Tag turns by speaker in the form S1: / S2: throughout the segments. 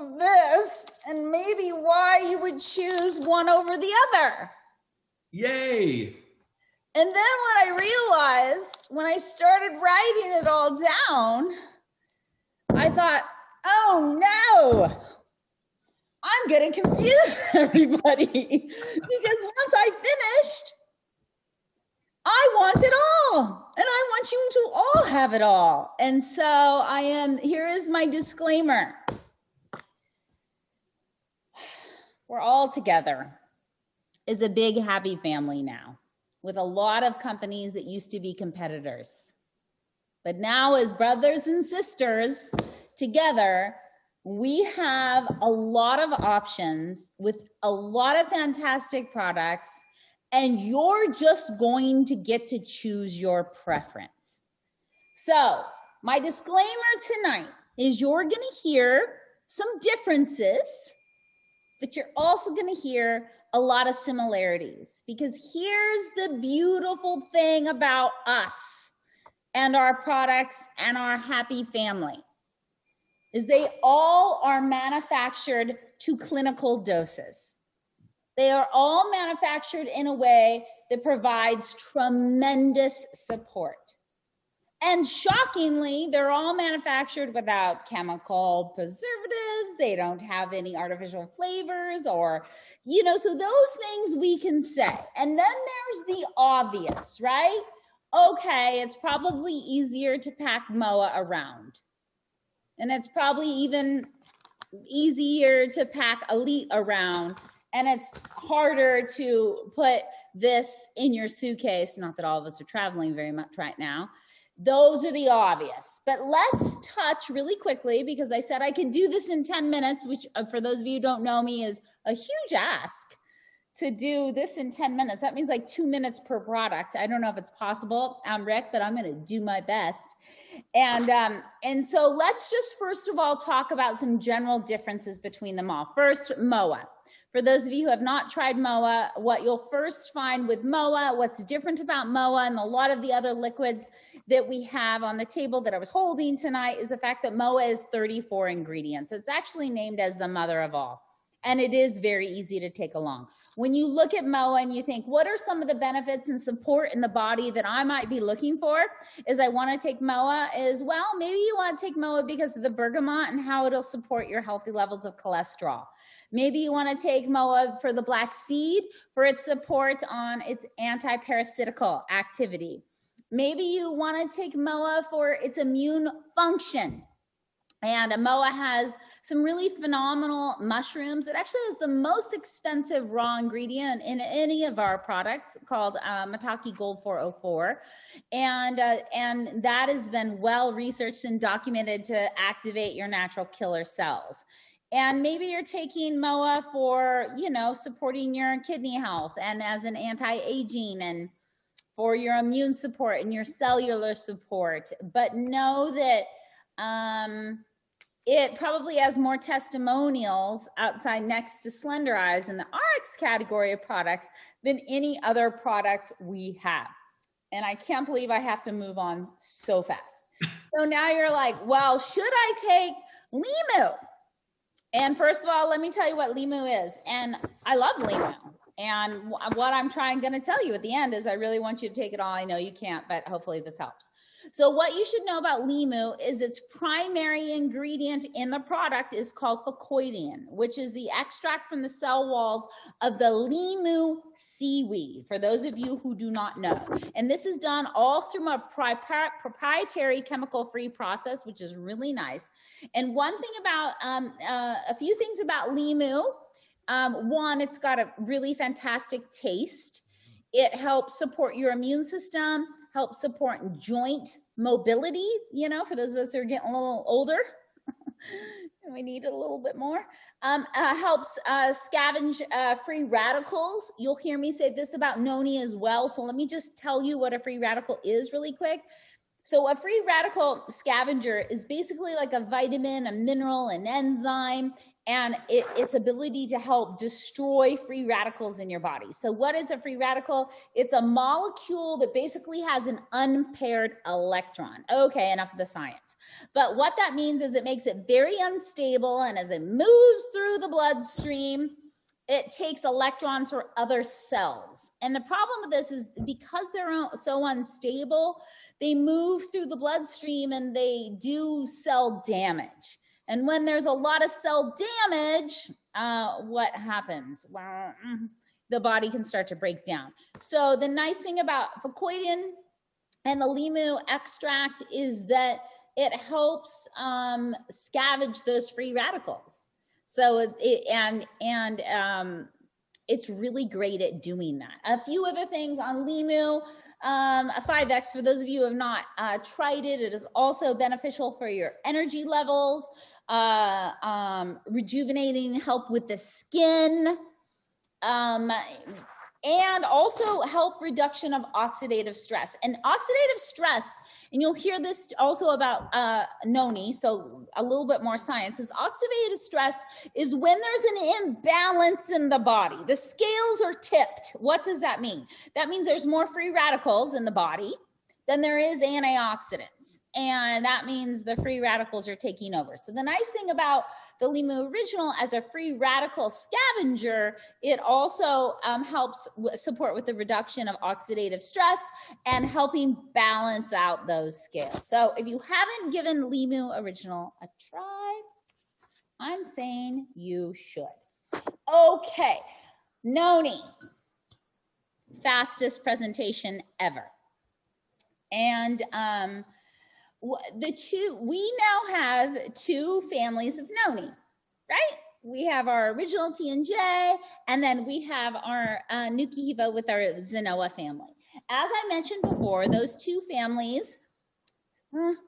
S1: of this and maybe why you would choose one over the other.
S2: Yay.
S1: And then what I realized when I started writing it all down, I thought, oh no, I'm going to confuse everybody because once I finished, I want it all and I want you to all have it all. And so here is my disclaimer. We're all together as a big happy family now with a lot of companies that used to be competitors. But now as brothers and sisters together, we have a lot of options with a lot of fantastic products, and you're just going to get to choose your preference. So my disclaimer tonight is you're going to hear some differences, but you're also going to hear a lot of similarities, because here's the beautiful thing about us and our products and our happy family is they all are manufactured to clinical doses. They are all manufactured in a way that provides tremendous support. And shockingly, they're all manufactured without chemical preservatives. They don't have any artificial flavors or, so those things we can say. And then there's the obvious, right? Okay, it's probably easier to pack MOA around. And it's probably even easier to pack Elite around. And it's harder to put this in your suitcase. Not that all of us are traveling very much right now. Those are the obvious. But let's touch really quickly, because I said I could do this in 10 minutes, which for those of you who don't know me is a huge ask to do this in 10 minutes. That means like 2 minutes per product. I don't know if it's possible, Rick, but I'm going to do my best. And so let's just first of all talk about some general differences between them all. First, MOA. For those of you who have not tried MOA, what you'll first find with MOA, what's different about MOA and a lot of the other liquids that we have on the table that I was holding tonight is the fact that MOA is 34 ingredients. It's actually named as the mother of all, and it is very easy to take along. When you look at MOA and you think, what are some of the benefits and support in the body that I might be looking for? Is I want to take MOA as well. Maybe you want to take MOA because of the bergamot and how it'll support your healthy levels of cholesterol. Maybe you want to take MOA for the black seed for its support on its anti-parasitical activity. Maybe you want to take MOA for its immune function. And MOA has some really phenomenal mushrooms. It actually has the most expensive raw ingredient in any of our products called Maitake Gold 404. And that has been well researched and documented to activate your natural killer cells. And maybe you're taking MOA for, supporting your kidney health and as an anti-aging and for your immune support and your cellular support. But know that it probably has more testimonials outside next to Slender Eyes in the RX category of products than any other product we have. And I can't believe I have to move on so fast. So now you're like, well, should I take Limu? And first of all, let me tell you what Limu is. And I love Limu. And what I'm going to tell you at the end is I really want you to take it all. I know you can't, but hopefully this helps. So what you should know about Limu is its primary ingredient in the product is called fucoidian, which is the extract from the cell walls of the Limu seaweed, for those of you who do not know. And this is done all through a proprietary chemical-free process, which is really nice. And one thing about, a few things about Limu. One, it's got a really fantastic taste. It helps support your immune system, helps support joint mobility, for those of us who are getting a little older. We need a little bit more. Helps scavenge free radicals. You'll hear me say this about noni as well. So let me just tell you what a free radical is really quick. So a free radical scavenger is basically like a vitamin, a mineral, an enzyme. and its ability to help destroy free radicals in your body. So what is a free radical? It's a molecule that basically has an unpaired electron. Okay, enough of the science. But what that means is it makes it very unstable, and as it moves through the bloodstream, it takes electrons from other cells. And the problem with this is because they're so unstable, they move through the bloodstream and they do cell damage. And when there's a lot of cell damage, what happens? Well, the body can start to break down. So the nice thing about Fucoidan and the limu extract is that it helps scavenge those free radicals. So it's really great at doing that. A few other things on limu. 5X, for those of you who have not tried it, it is also beneficial for your energy levels, rejuvenating, help with the skin, and also help reduction of oxidative stress. And oxidative stress, and you'll hear this also about noni, so a little bit more science, is oxidative stress is when there's an imbalance in the body. The scales are tipped. What does that mean? That means there's more free radicals in the body than there is antioxidants. And that means the free radicals are taking over. So the nice thing about the limu original as a free radical scavenger, it also helps support with the reduction of oxidative stress and helping balance out those scales. So if you haven't given limu original a try, I'm saying you should. Okay, noni, fastest presentation ever. And we now have two families of noni, right? We have our original T&J, and then we have our Nuki Hiva with our Zenoa family. As I mentioned before, those two families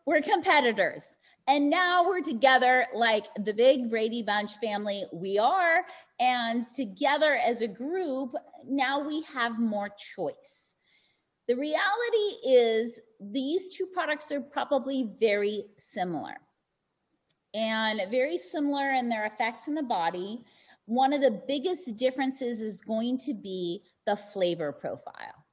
S1: were competitors. And now we're together like the big Brady Bunch family we are. And together as a group, now we have more choice. The reality is these two products are probably very similar and very similar in their effects in the body. One of the biggest differences is going to be the flavor profile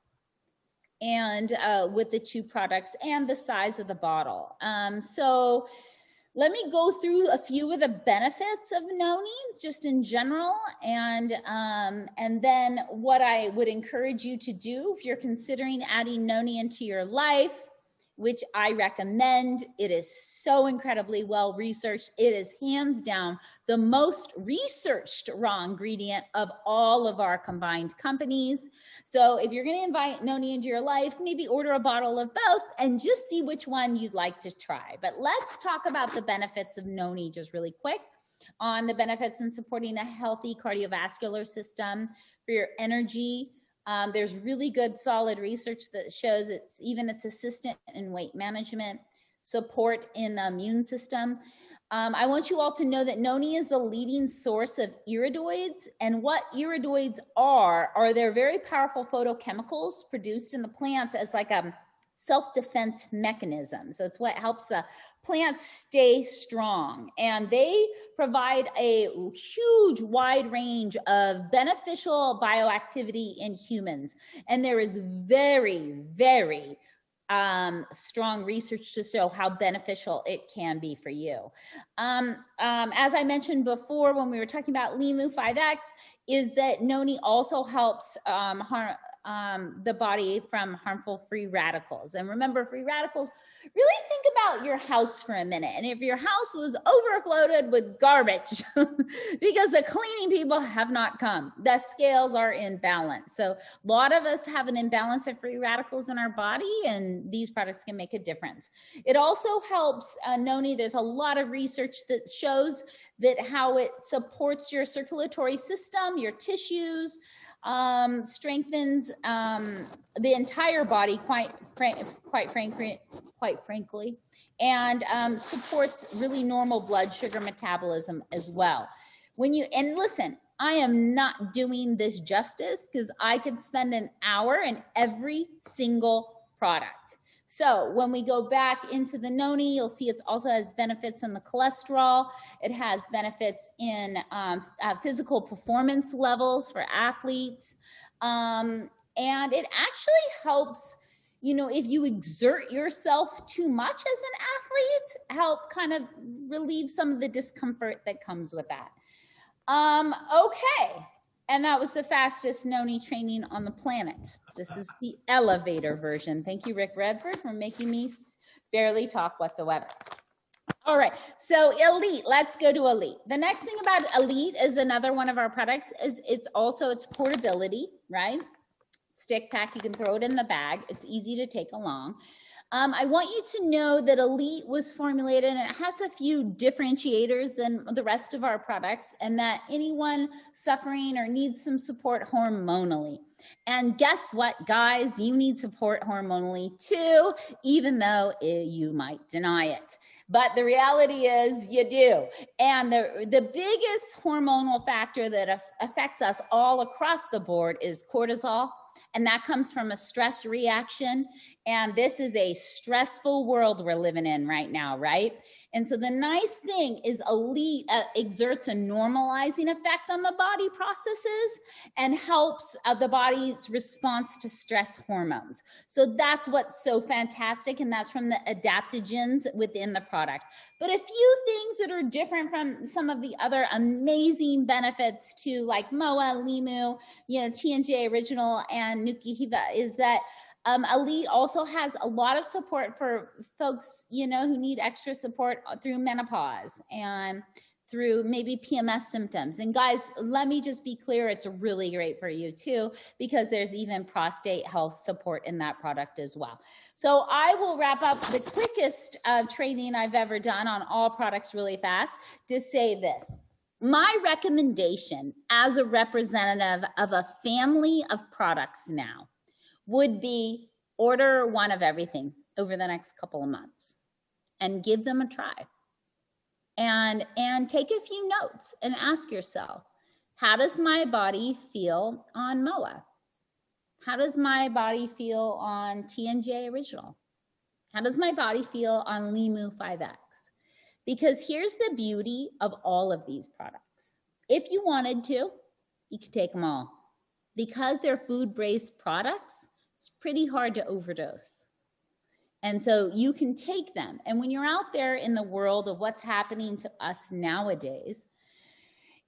S1: and with the two products and the size of the bottle. So let me go through a few of the benefits of noni just in general, and then what I would encourage you to do if you're considering adding noni into your life, which I recommend. It is so incredibly well researched. It is hands down the most researched raw ingredient of all of our combined companies. So if you're going to invite noni into your life, maybe order a bottle of both and just see which one you'd like to try. But let's talk about the benefits of noni just really quick. On the benefits in supporting a healthy cardiovascular system, for your energy. There's really good solid research that shows it's assistant in weight management, support in the immune system. I want you all to know that noni is the leading source of iridoids, and what iridoids are they're very powerful photochemicals produced in the plants as like a self-defense mechanism. So it's what helps the plants stay strong, and they provide a huge wide range of beneficial bioactivity in humans. And there is very, very strong research to show how beneficial it can be for you. As I mentioned before when we were talking about limu 5X, is that noni also helps the body from harmful free radicals. And remember, free radicals, really think about your house for a minute. And if your house was overflowed with garbage because the cleaning people have not come, the scales are in balance. So a lot of us have an imbalance of free radicals in our body, and these products can make a difference. It also helps noni. There's a lot of research that shows that how it supports your circulatory system, your tissues, strengthens the entire body quite frankly, and supports really normal blood sugar metabolism as well. And listen, I am not doing this justice because I could spend an hour in every single product. So when we go back into the noni, you'll see it also has benefits in the cholesterol. It has benefits in physical performance levels for athletes. And it actually helps, you know, if you exert yourself too much as an athlete, help kind of relieve some of the discomfort that comes with that. Okay. And that was the fastest noni training on the planet. This is the elevator version. Thank you, Rick Redford, for making me barely talk whatsoever. All right, so Elite, let's go to Elite. The next thing about Elite is another one of our products is it's portability, right? Stick pack, you can throw it in the bag. It's easy to take along. I want you to know that Elite was formulated and it has a few differentiators than the rest of our products, and that anyone suffering or needs some support hormonally. And guess what, guys? You need support hormonally too, even though you might deny it. But the reality is you do. And the biggest hormonal factor that affects us all across the board is cortisol. And that comes from a stress reaction. And this is a stressful world we're living in right now, right? And so the nice thing is Elite exerts a normalizing effect on the body processes and helps the body's response to stress hormones. So that's what's so fantastic, and that's from the adaptogens within the product. But a few things that are different from some of the other amazing benefits to like MOA, Limu, you know, TNJ Original and Nukuhiva is that Elite also has a lot of support for folks, you know, who need extra support through menopause and through maybe PMS symptoms. And guys, let me just be clear, it's really great for you too, because there's even prostate health support in that product as well. So I will wrap up the quickest training I've ever done on all products really fast to say this. My recommendation as a representative of a family of products now would be order one of everything over the next couple of months and give them a try. And take a few notes and ask yourself, how does my body feel on MOA? How does my body feel on TNJ Original? How does my body feel on Limu 5X? Because here's the beauty of all of these products. If you wanted to, you could take them all. Because they're food-based products, it's pretty hard to overdose. And so you can take them. And when you're out there in the world of what's happening to us nowadays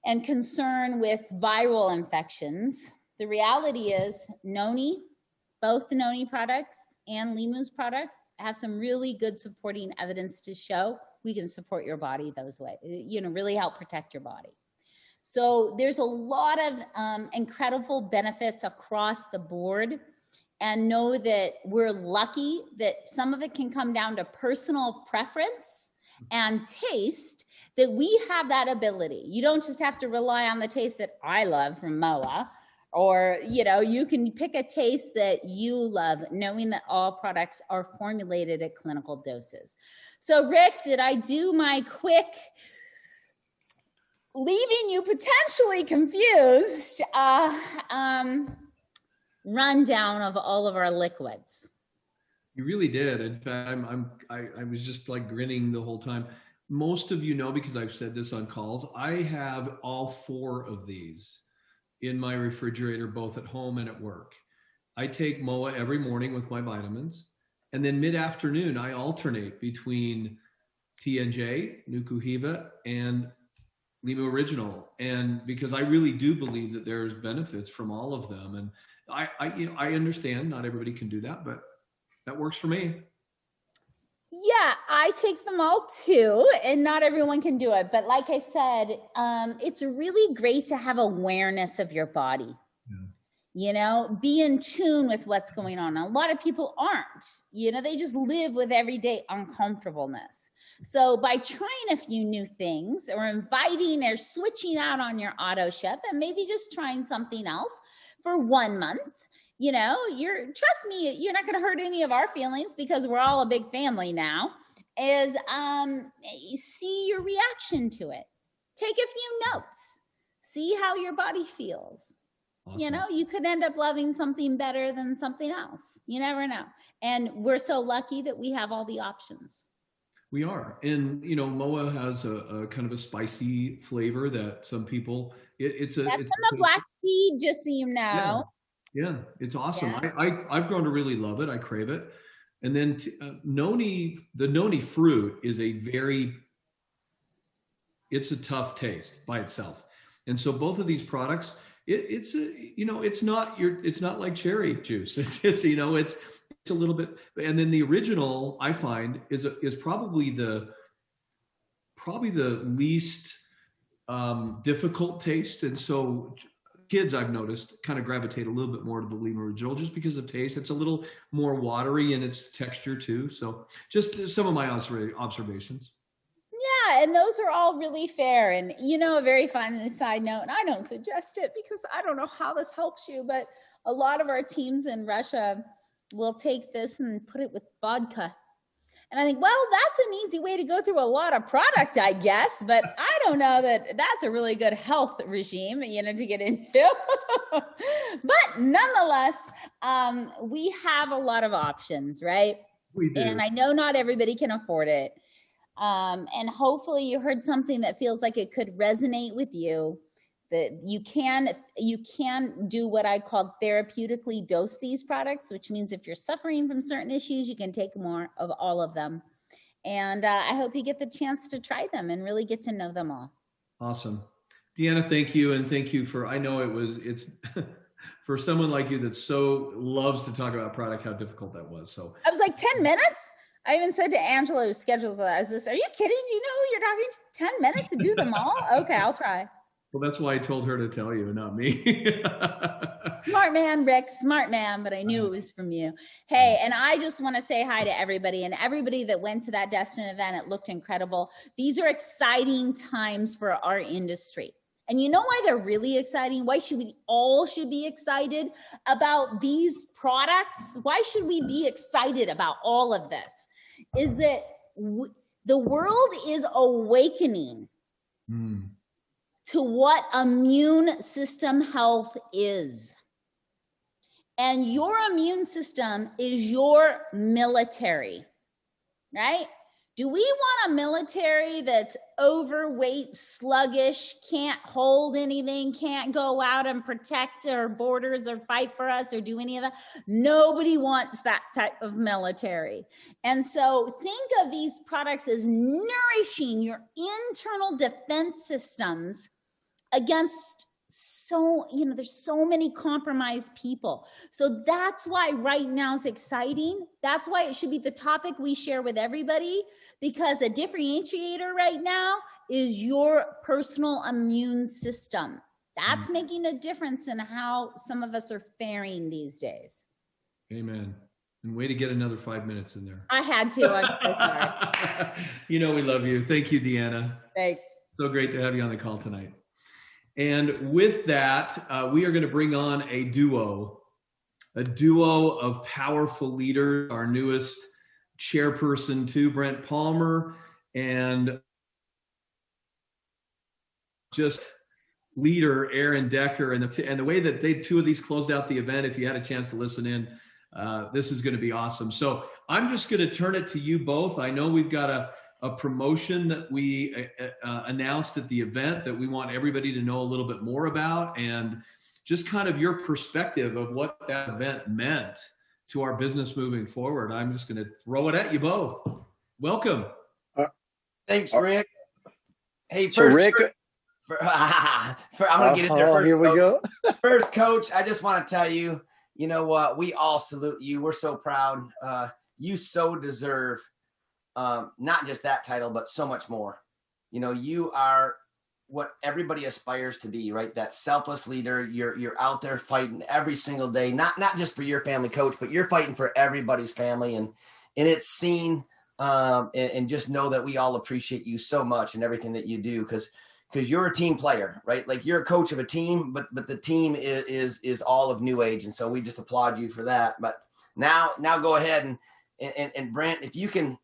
S1: and concern with viral infections, the reality is noni, both the noni products and Limu's products have some really good supporting evidence to show we can support your body those ways, you know, really help protect your body. So there's a lot of incredible benefits across the board. And know that we're lucky that some of it can come down to personal preference and taste, that we have that ability. You don't just have to rely on the taste that I love from MOA, or, you know, you can pick a taste that you love, knowing that all products are formulated at clinical doses. So Rick, did I do my quick, leaving you potentially confused, rundown of all of our liquids?
S2: You really did. In fact, I was just like grinning the whole time. Most of you know, because I've said this on calls, I have all 4 of these in my refrigerator, both at home and at work. I take MOA every morning with my vitamins, and then mid-afternoon, I alternate between TNJ, Nukuhiva, and Limu Original. And because I really do believe that there's benefits from all of them. And I understand not everybody can do that, but that works for me.
S1: Yeah, I take them all too, and not everyone can do it. But like I said, it's really great to have awareness of your body. Yeah. You know, be in tune with what's going on. A lot of people aren't, you know, they just live with everyday uncomfortableness. So by trying a few new things or inviting or switching out on your auto ship and maybe just trying something else for 1 month, you know, trust me, you're not going to hurt any of our feelings because we're all a big family now, is see your reaction to it. Take a few notes. See how your body feels. You
S2: Awesome.
S1: know, you could end up loving something better than something else. You never know. And we're so lucky that we have all the options.
S2: We are. And, MOA has a kind of a spicy flavor that some people,
S1: That's from the black seed, just so you know.
S2: Yeah, it's awesome.
S1: Yeah.
S2: I've grown to really love it. I crave it. And then noni, the noni fruit is it's a tough taste by itself. And so both of these products, it's not like cherry juice. It's a little bit. And then the original, I find, is probably the least difficult taste. And so kids, I've noticed, kind of gravitate a little bit more to the Lima original just because of taste. It's a little more watery in its texture too. So just some of my observations.
S1: Yeah, and those are all really fair. And, a very fun side note, and I don't suggest it because I don't know how this helps you, but a lot of our teams in Russia will take this and put it with vodka. And I think, well, that's an easy way to go through a lot of product, I guess, but I don't know that that's a really good health regime, to get into. But nonetheless, we have a lot of options, right?
S2: We do.
S1: And I know not everybody can afford it. And hopefully you heard something that feels like it could resonate with you, that you can do what I call therapeutically dose these products, which means if you're suffering from certain issues, you can take more of all of them. And I hope you get the chance to try them and really get to know them all.
S2: Awesome. Deanna, thank you. And thank you for, I know it's for someone like you that so loves to talk about product, how difficult that was. So
S1: I was like 10 minutes. I even said to Angela, who schedules that, I was just, are you kidding? Do you know who you're talking to? 10 minutes to do them all? Okay, I'll try.
S2: Well, that's why I told her to tell you, not me.
S1: Smart man, Rick, smart man, but I knew it was from you. Hey, and I just want to say hi to everybody and everybody that went to that Destin event. It looked incredible. These are exciting times for our industry. And you know why they're really exciting? Why should we all be excited about these products? Why should we be excited about all of this? Is that the world is awakening to what immune system health is. And your immune system is your military, right? Do we want a military that's overweight, sluggish, can't hold anything, can't go out and protect our borders or fight for us or do any of that? Nobody wants that type of military. And so think of these products as nourishing your internal defense systems against there's so many compromised people. So that's why right now is exciting. That's why it should be the topic we share with everybody, because a differentiator right now is your personal immune system. That's making a difference in how some of us are faring these days.
S2: Amen. And way to get another 5 minutes in there.
S1: I had to. I'm so sorry.
S2: We love you. Thank you, Deanna.
S1: Thanks.
S2: So great to have you on the call tonight. And with that, we are going to bring on a duo of powerful leaders, our newest chairperson too, Brent Palmer, and just leader, Aaron Decker. And the way that two of these closed out the event, if you had a chance to listen in, this is going to be awesome. So I'm just going to turn it to you both. I know we've got a promotion that we announced at the event that we want everybody to know a little bit more about, and just kind of your perspective of what that event meant to our business moving forward. I'm just going to throw it at you both. Welcome.
S3: Thanks, Rick. Hey,
S4: so Rick,
S3: I'm going to get into first.
S4: Here we go.
S3: First, Coach, I just want to tell you, you know what? We all salute you. We're so proud. You so deserve not just that title, but so much more. You are what everybody aspires to be, right? That selfless leader. You're out there fighting every single day, not just for your family, Coach, but you're fighting for everybody's family, and it's seen. And just know that we all appreciate you so much and everything that you do, because you're a team player, right? Like, you're a coach of a team, but the team is all of New Age, and so we just applaud you for that. But now go ahead and Brent, if you can,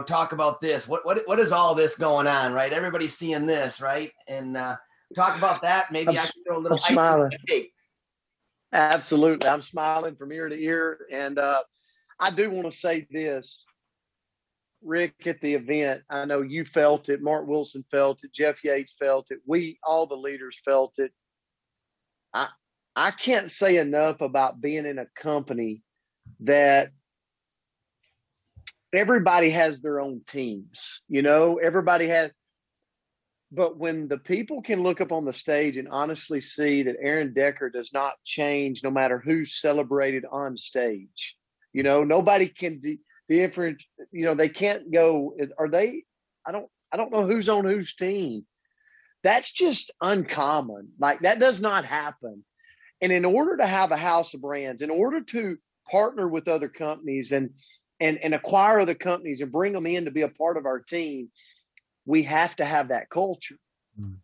S3: talk about this. What is all this going on, right? Everybody's seeing this, right? And talk about that. Maybe I can throw a little
S4: I'm smiling. Absolutely. I'm smiling from ear to ear. And I do want to say this, Rick, at the event, I know you felt it. Mark Wilson felt it. Jeff Yates felt it. All the leaders felt it. I can't say enough about being in a company that everybody has their own teams. Everybody has. But when the people can look up on the stage and honestly see that Aaron Decker does not change no matter who's celebrated on stage, nobody can different. They can't go. Are they? I don't know who's on whose team. That's just uncommon. Like, that does not happen. And in order to have a house of brands, in order to partner with other companies and acquire other companies and bring them in to be a part of our team, we have to have that culture. Mm.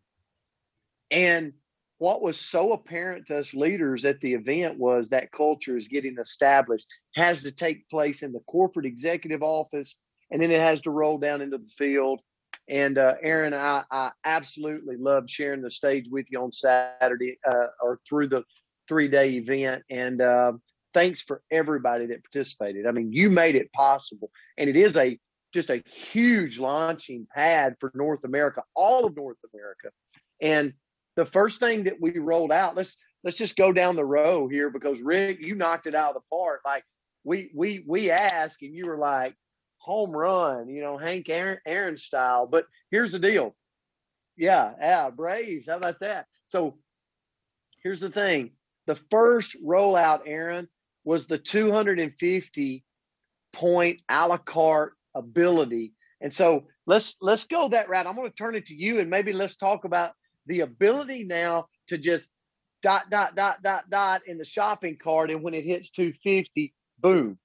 S4: And what was so apparent to us leaders at the event was that culture is getting established, has to take place in the corporate executive office, and then it has to roll down into the field. And Aaron, I absolutely loved sharing the stage with you on Saturday or through the 3-day event. And thanks for everybody that participated. I mean, you made it possible. And it is just a huge launching pad for North America, all of North America. And the first thing that we rolled out, let's just go down the row here, because Rick, you knocked it out of the park. Like, we asked and you were like, home run, Hank Aaron style. But here's the deal. Yeah, Braves. How about that? So here's the thing. The first rollout, Aaron, was the 250 point a la carte ability. And so let's go that route. I'm going to turn it to you, and maybe let's talk about the ability now to just ... in the shopping cart, and when it hits 250, boom.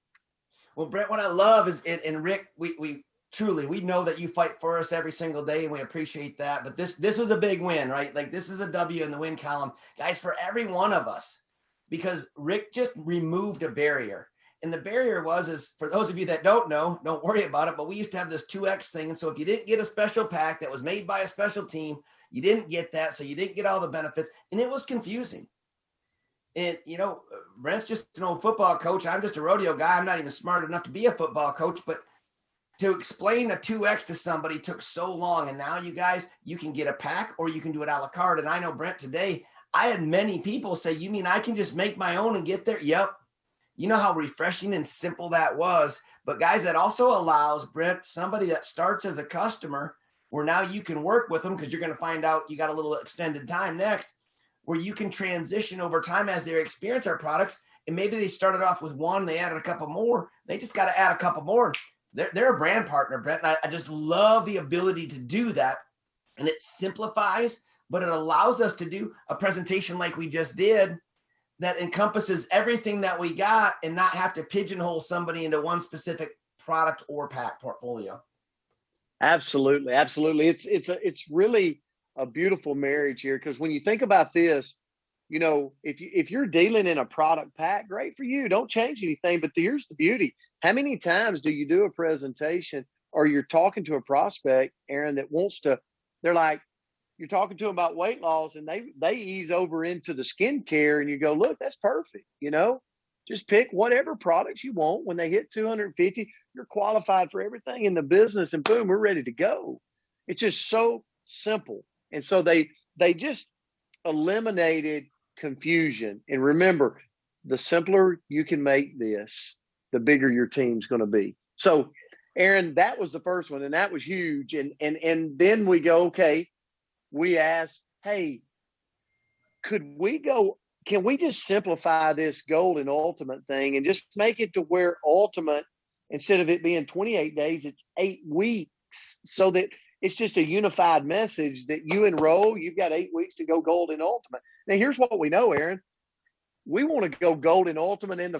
S3: Well, Brent, what I love is, and Rick, we truly, we know that you fight for us every single day, and we appreciate that. But this was a big win, right? Like, this is a W in the win column, guys, for every one of us, because Rick just removed a barrier. And the barrier is, for those of you that don't know, don't worry about it, but we used to have this 2X thing. And so if you didn't get a special pack that was made by a special team, you didn't get that. So you didn't get all the benefits, and it was confusing. And, Brent's just an old football coach. I'm just a rodeo guy. I'm not even smart enough to be a football coach, but to explain a 2X to somebody took so long. And now, you guys, you can get a pack or you can do it a la carte. And I know, Brent, today, I had many people say, you mean I can just make my own and get there? Yep. You know how refreshing and simple that was. But guys, that also allows, Brent, somebody that starts as a customer, where now you can work with them, because you're going to find out you got a little extended time next, where you can transition over time as they experience our products. And maybe they started off with one, they added a couple more. They just got to add a couple more. They're a brand partner, Brent. And I just love the ability to do that. And it simplifies, but it allows us to do a presentation like we just did that encompasses everything that we got, and not have to pigeonhole somebody into one specific product or pack portfolio.
S4: Absolutely. It's really a beautiful marriage here, because when you think about this, if you're dealing in a product pack, great for you. Don't change anything. But here's the beauty. How many times do you do a presentation, or you're talking to a prospect, Aaron, that wants to, they're like, you're talking to them about weight loss, and they ease over into the skincare, and you go, look, that's perfect. Just pick whatever products you want. When they hit 250, you're qualified for everything in the business, and boom, we're ready to go. It's just so simple. And so they just eliminated confusion. And remember, the simpler you can make this, the bigger your team's going to be. So, Aaron, that was the first one, and that was huge. And then we go, okay, we asked, hey, can we just simplify this gold and ultimate thing and just make it to where ultimate, instead of it being 28 days, it's 8 weeks, so that it's just a unified message that you enroll, you've got 8 weeks to go gold and ultimate. Now, here's what we know, Aaron. We want to go gold and ultimate in the